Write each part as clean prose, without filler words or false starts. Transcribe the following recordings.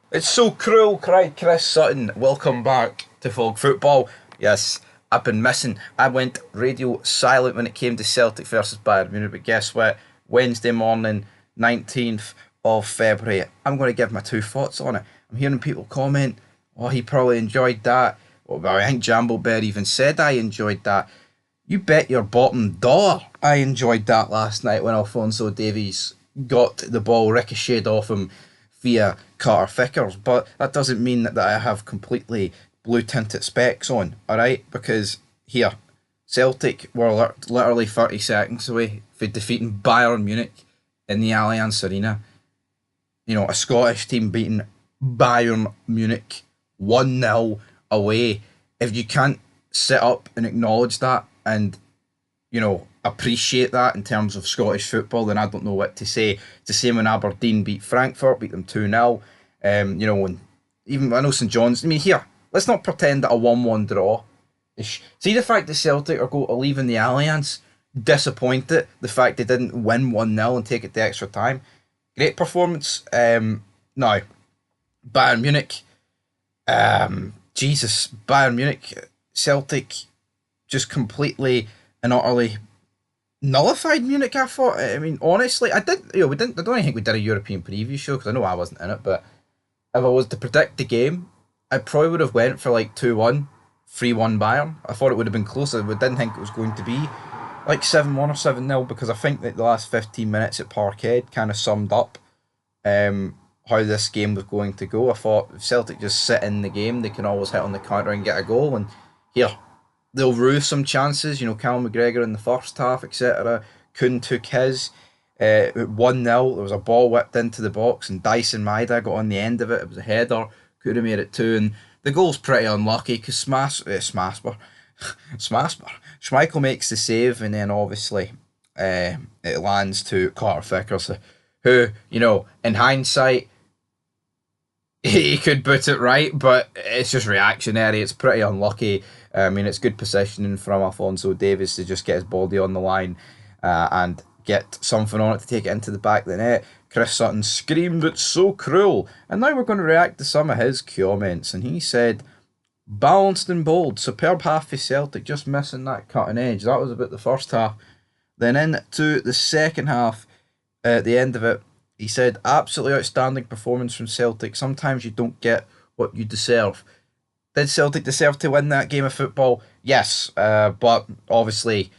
It's so cruel, cried Chris Sutton. Welcome back to Fog Football. Yes, I've been missing. I went radio silent when it came to Celtic versus Bayern Munich, but guess what? Wednesday morning, 19th of February, I'm going to give my two thoughts on it. I'm hearing people comment, oh, he probably enjoyed that. Well, I think Jambo Bear even said I enjoyed that. You bet your bottom dollar I enjoyed that last night when Alphonso Davies got the ball ricocheted off him via Carter Vickers. But that doesn't mean that I have completely blue tinted specs on, alright? Because here, Celtic were literally 30 seconds away from defeating Bayern Munich in the Allianz Arena. You know, a Scottish team beating Bayern Munich 1-0 away. If you can't sit up and acknowledge that and, you know, appreciate that in terms of Scottish football, then I don't know what to say. It's the same when Aberdeen beat Frankfurt, beat them 2-0. You know, and even I know St John's. I mean, here, let's not pretend that a 1-1 draw. See the fact that Celtic are going to leave in the Allianz disappointed. The fact they didn't win 1-0 and take it to extra time. Great performance. Now, Bayern Munich. Jesus, Bayern Munich, Celtic just completely and utterly nullified Munich. I thought. I mean, honestly, I did. You know, we didn't. I don't even think we did a European preview show because I know I wasn't in it. But if I was to predict the game, I probably would have went for like 2-1, 3-1 Bayern. I thought it would have been closer. I didn't think it was going to be like 7-1 or 7-0 because I think that the last 15 minutes at Parkhead kind of summed up how this game was going to go. I thought if Celtic just sit in the game, they can always hit on the counter and get a goal. And here, they'll rue some chances. You know, Cal McGregor in the first half, etc. Kuhn took his. 1-0, there was a ball whipped into the box, and Dyson Maeda got on the end of it. It was a header, could have made it 2. And the goal's pretty unlucky because Schmeichel makes the save, and then obviously it lands to Carter Vickers, who, you know, in hindsight, he could put it right, but it's just reactionary. It's pretty unlucky. I mean, it's good positioning from Alphonso Davies to just get his body on the line and get something on it to take it into the back of the net. Chris Sutton screamed, "It's so cruel." And now we're going to react to some of his comments. And he said, balanced and bold, superb half for Celtic, just missing that cutting edge. That was about the first half. Then into the second half, at the end of it, he said, absolutely outstanding performance from Celtic. Sometimes you don't get what you deserve. Did Celtic deserve to win that game of football? Yes, but obviously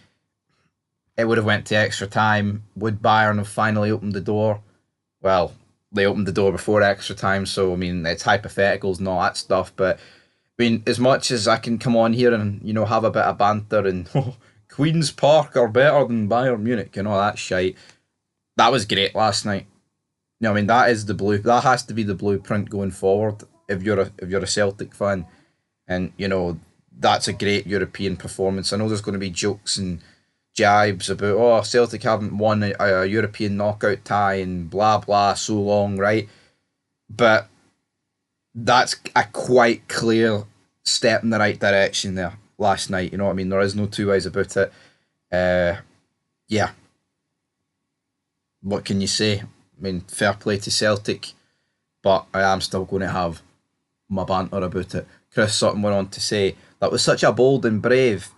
it would have went to extra time. Would Bayern have finally opened the door? Well, they opened the door before extra time, so I mean it's hypotheticals and all that stuff. But I mean, as much as I can come on here and you know have a bit of banter and Queens Park are better than Bayern Munich and all that shite, that was great last night. You know, I mean that is the blue. That has to be the blueprint going forward. If you're a Celtic fan, and you know that's a great European performance. I know there's going to be jokes and jibes about Celtic haven't won a European knockout tie and blah blah so long, right? But that's a quite clear step in the right direction there last night. You know what I mean? There is no two ways about it. Yeah, what can you say? I mean, fair play to Celtic, but I am still going to have my banter about it. Chris Sutton went on to say, that was such a bold and brave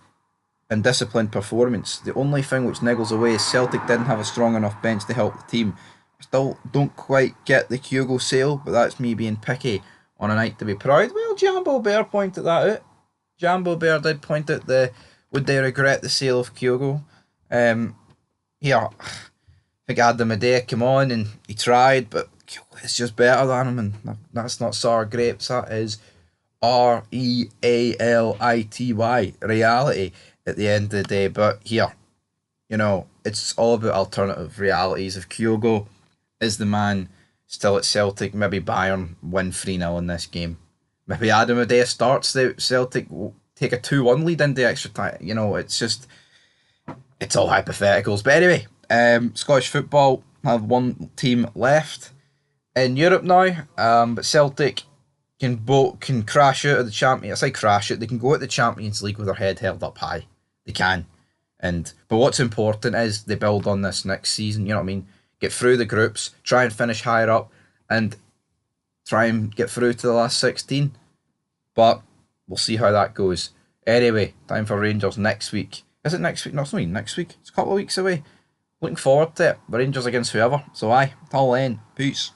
and disciplined performance. The only thing which niggles away is Celtic didn't have a strong enough bench to help the team. I still don't quite get the Kyogo sale, but that's me being picky on a night to be proud. Well, Jambo Bear pointed that out. Jambo Bear did point out the would they regret the sale of Kyogo. Yeah, I think Adam Adea came on and he tried, but it's just better than him, and that's not sour grapes. That is reality, reality at the end of the day. But here, you know, it's all about alternative realities. If Kyogo is the man still at Celtic, maybe Bayern win 3-0 in this game. Maybe Adam Adea starts, the Celtic will take a 2-1 lead into extra time. You know, it's all hypotheticals. But anyway, Scottish football have one team left in Europe now. But Celtic can crash out of the champion. I say crash it. They can go out the Champions League with their head held up high. They can. But what's important is they build on this next season. You know what I mean? Get through the groups, try and finish higher up, and try and get through to the last 16. But we'll see how that goes. Anyway, time for Rangers next week. Is it next week? No, it's not even next week. It's a couple of weeks away. Looking forward to it. The Rangers against whoever. So aye, all in. Peace.